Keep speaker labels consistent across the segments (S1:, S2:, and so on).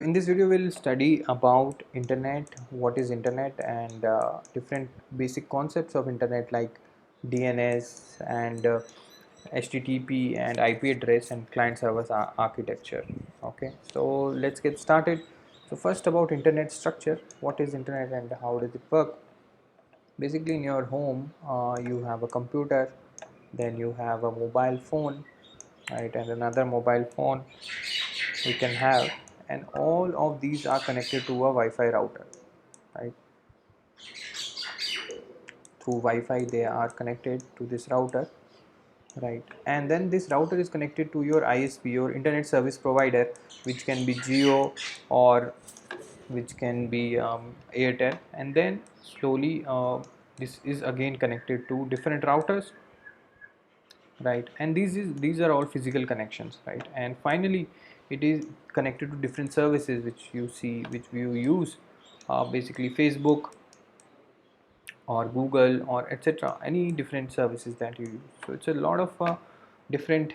S1: In this video we'll study about internet, what is internet, and different basic concepts of internet like DNS and HTTP and IP address and client server architecture. Okay, so let's get started. So first, about internet structure. What is internet and how does it work? Basically, in your home you have a computer, then you have a mobile phone, right, and another mobile phone we can have, and all of these are connected to a Wi-Fi router, right? Through Wi-Fi they are connected to this router, right? And then this router is connected to your ISP, your internet service provider, which can be Jio or which can be Airtel, and then slowly this is again connected to different routers, right? And these are all physical connections, right? And finally it is connected to different services which you see, which you use, basically Facebook or Google or etc., any different services that you use. So it's a lot of different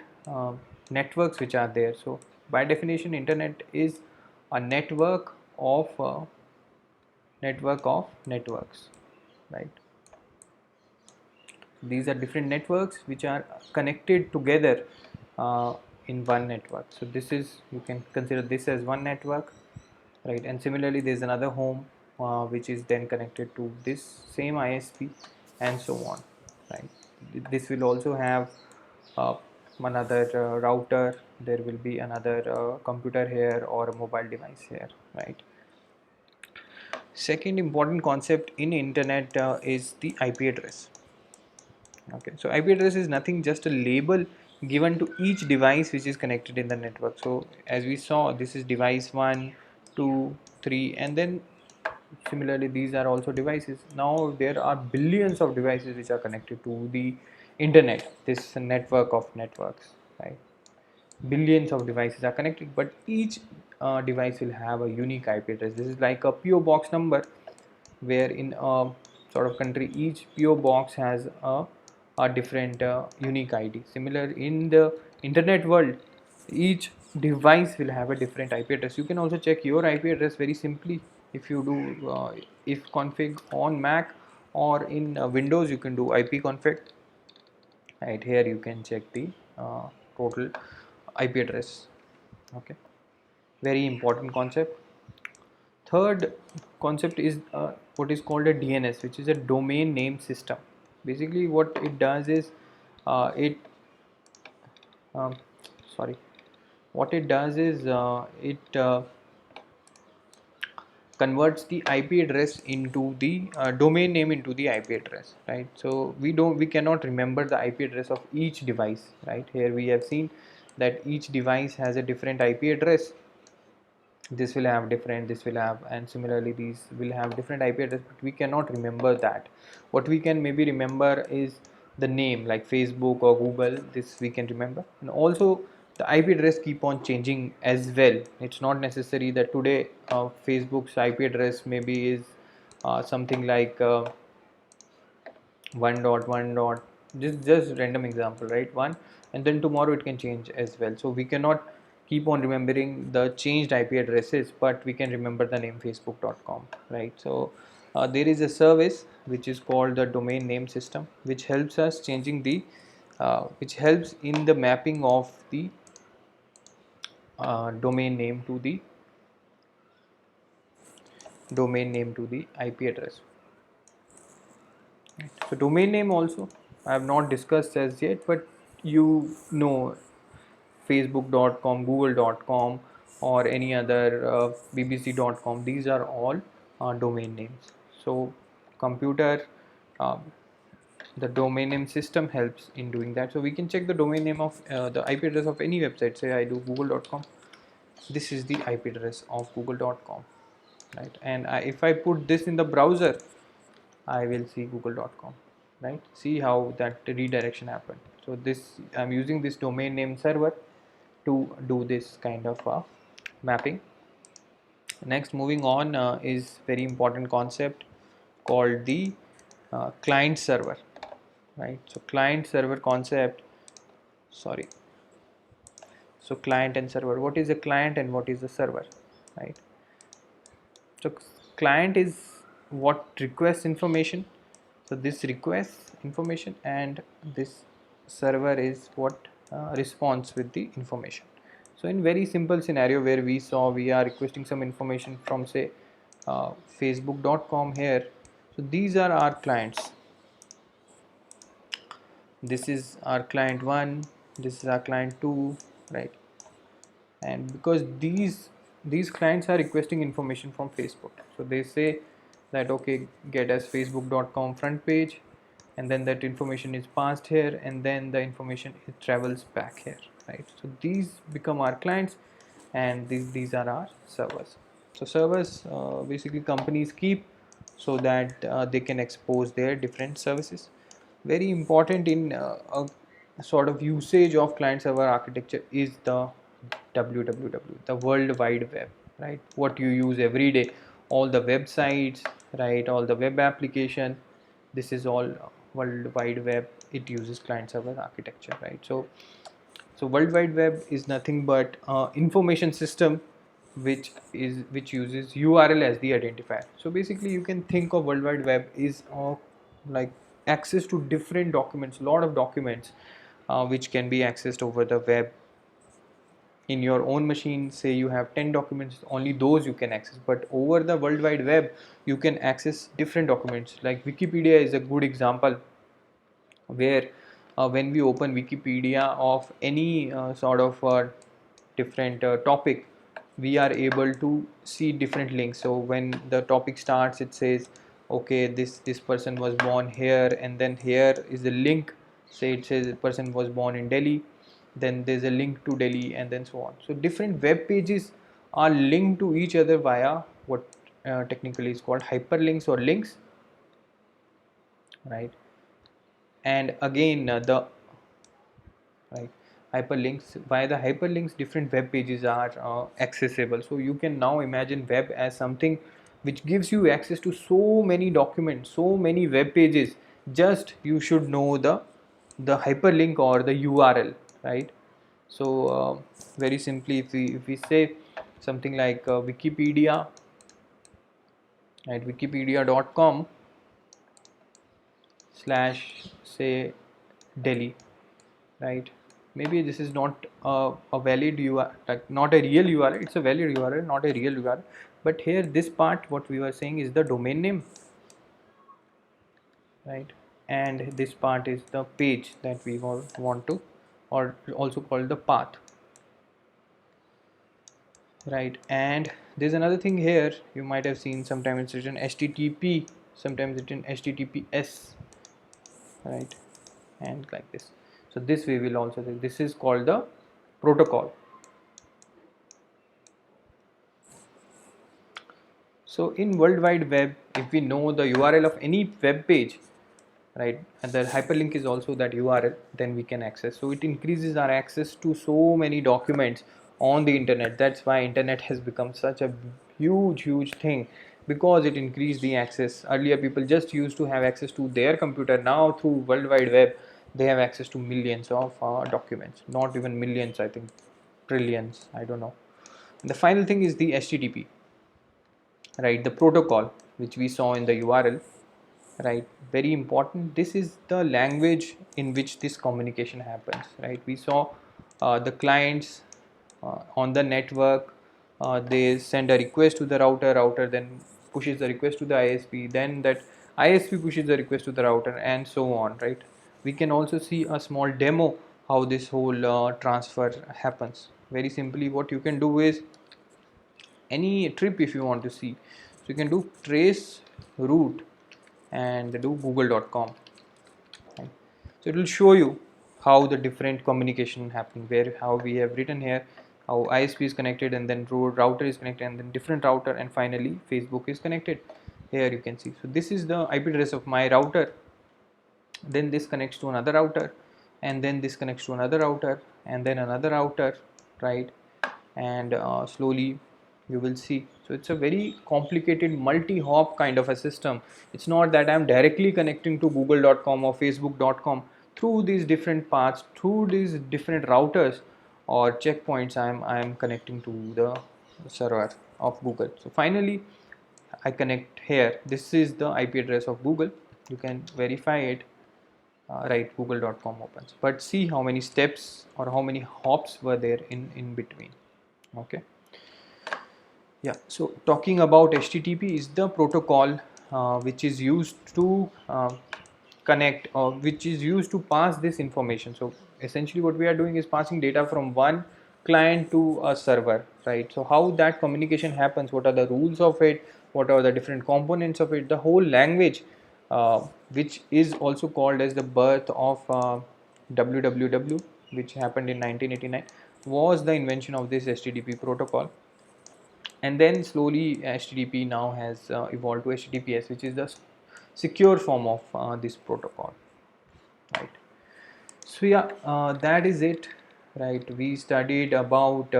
S1: networks which are there. So by definition internet is a network of networks, right? These are different networks which are connected together uh, in one network. So this is, you can consider this as one network, right? And similarly there is another home which is then connected to this same ISP, and so on, right? This will also have uh, another router, there will be another computer here or a mobile device here, right? Second important concept in internet is the IP address. Okay, so IP address is nothing, just a label given to each device which is connected in the network. So as we saw, this is device 1, 2, 3, and then similarly these are also devices. Now there are billions of devices which are connected to the internet, this network of networks, right? Billions of devices are connected, but each device will have a unique IP address. This is like a PO box number, where in a sort of country each PO box has a different unique ID. Similar in the internet world, each device will have a different IP address. You can also check your IP address very simply. If you do if config on Mac or in Windows, you can do IP config, right? Here you can check the total IP address. Okay, very important concept. Third concept is what is called a DNS, which is a domain name system. Basically what it does is it um, sorry what it does is it converts the IP address into the domain name into the IP address, right? So we cannot remember the IP address of each device, right? Here we have seen that each device has a different IP address. This will have different, this will have, and similarly these will have different IP address, but we cannot remember that. What we can maybe remember is the name, like Facebook or Google. This we can remember. And also the IP address keep on changing as well. It's not necessary that today Facebook's IP address maybe is something like 1.1. Just random example, right? One, and then tomorrow it can change as well. So we cannot keep on remembering the changed IP addresses, but we can remember the name facebook.com, right? So there is a service which is called the domain name system, which helps us changing the which helps in the mapping of the domain name to the IP address. So domain name also I have not discussed as yet, but you know, facebook.com, google.com, or any other bbc.com, these are all domain names. So computer, um, the domain name system helps in doing that. So we can check the domain name of the IP address of any website. Say I do google.com, this is the IP address of google.com, right? And if I put this in the browser, I will see google.com, right? See how that redirection happened. So this, I'm using this domain name server to do this kind of mapping. Next, moving on, is very important concept called the client server, right? So client server concept, sorry, so client and server, what is a client and what is a server, right? So client is what requests information, so this requests information, and this server is what responds with the information. So in very simple scenario where we saw we are requesting some information from say facebook.com here, so these are our clients. This is our client 1, this is our client 2, right? And because these clients are requesting information from Facebook, so they say that okay, get us facebook.com front page, and then that information is passed here, and then the information it travels back here, right? So these become our clients, and these are our servers. So servers basically companies keep so that they can expose their different services. Very important in a sort of usage of client server architecture is the www, the world wide web, right? What you use every day, all the websites, right? All the web application, this is all world wide web. It uses client server architecture, right? So world wide web is nothing but information system which uses URL as the identifier. So basically you can think of world wide web is like access to different documents, a lot of documents which can be accessed over the web. In your own machine, say you have 10 documents, only those you can access, but over the world wide web you can access different documents. Like Wikipedia is a good example, where when we open Wikipedia of any sort of different topic, we are able to see different links. So when the topic starts, it says okay, this person was born here, and then here is the link. Say it says the person was born in Delhi, then there's a link to Delhi, and then so on. So different web pages are linked to each other via what technically is called hyperlinks or links, right? And again the right hyperlinks, via the hyperlinks different web pages are accessible. So you can now imagine web as something which gives you access to so many documents, so many web pages. Just you should know the hyperlink or the URL, right? So very simply, if we say something like Wikipedia, right? Wikipedia.com slash say Delhi, right? Maybe this is not a valid URL, like not a real URL. It's a valid URL, not a real URL. But here, this part, what we were saying is the domain name, right? And this part is the page that we want to, or also called the path, right? And there's another thing here. You might have seen sometimes it's written HTTP, sometimes it's written HTTPS, right? And like this. So this we will also say this is called the protocol. So in World Wide Web, if we know the URL of any web page, right, and the hyperlink is also that URL, then we can access. So it increases our access to so many documents on the internet. That's why internet has become such a huge thing, because it increased the access. Earlier people just used to have access to their computer. Now through World Wide Web, they have access to millions of documents. Not even millions, I think trillions. I don't know. And the final thing is the HTTP, right? The protocol which we saw in the URL, right? Very important. This is the language in which this communication happens, right? We saw the clients on the network, they send a request to the router then pushes the request to the ISP, then that ISP pushes the request to the router, and so on, right? We can also see a small demo how this whole transfer happens. Very simply, what you can do is any trip, if you want to see, so you can do trace route and do google.com, right? So it will show you how the different communication happening, where how we have written here how ISP is connected, and then router is connected, and then different router, and finally Facebook is connected. Here you can see, so this is the IP address of my router, then this connects to another router, and then this connects to another router, and then another router, right? And slowly you will see. So it's a very complicated multi-hop kind of a system. It's not that I'm directly connecting to google.com or facebook.com. Through these different paths, through these different routers or checkpoints, I'm connecting to the server. of Google. So finally I connect here. This is the IP address of Google. You can verify it. Right, google.com opens, but see how many steps or how many hops were there in between. Okay. Yeah, so talking about HTTP is the protocol which is used to connect, or which is used to pass this information. So essentially what we are doing is passing data from one client to a server, right? So how that communication happens, what are the rules of it, what are the different components of it, the whole language, which is also called as the birth of WWW, which happened in 1989, was the invention of this HTTP protocol. And then slowly HTTP now has evolved to HTTPS, which is the secure form of this protocol, right? So yeah, that is it, right? We studied about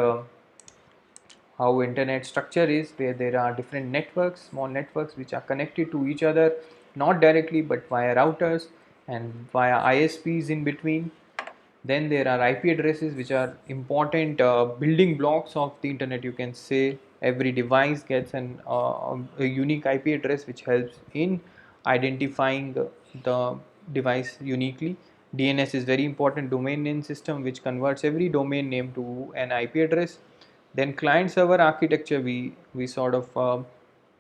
S1: how internet structure is, where there are different networks, small networks which are connected to each other, not directly but via routers and via ISPs in between. Then there are IP addresses, which are important building blocks of the internet. You can say every device gets a unique IP address, which helps in identifying the device uniquely. DNS is very important, domain name system, which converts every domain name to an IP address. Then client server architecture, we sort of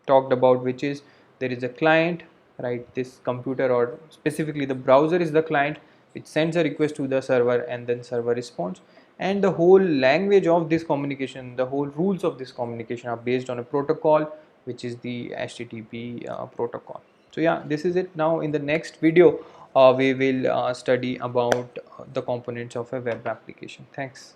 S1: talked about, which is there is a client, right? This computer, or specifically the browser, is the client which sends a request to the server, and then server responds. And the whole language of this communication, the whole rules of this communication are based on a protocol, which is the HTTP protocol. So yeah, this is it. Now in the next video we will study about the components of a web application. Thanks.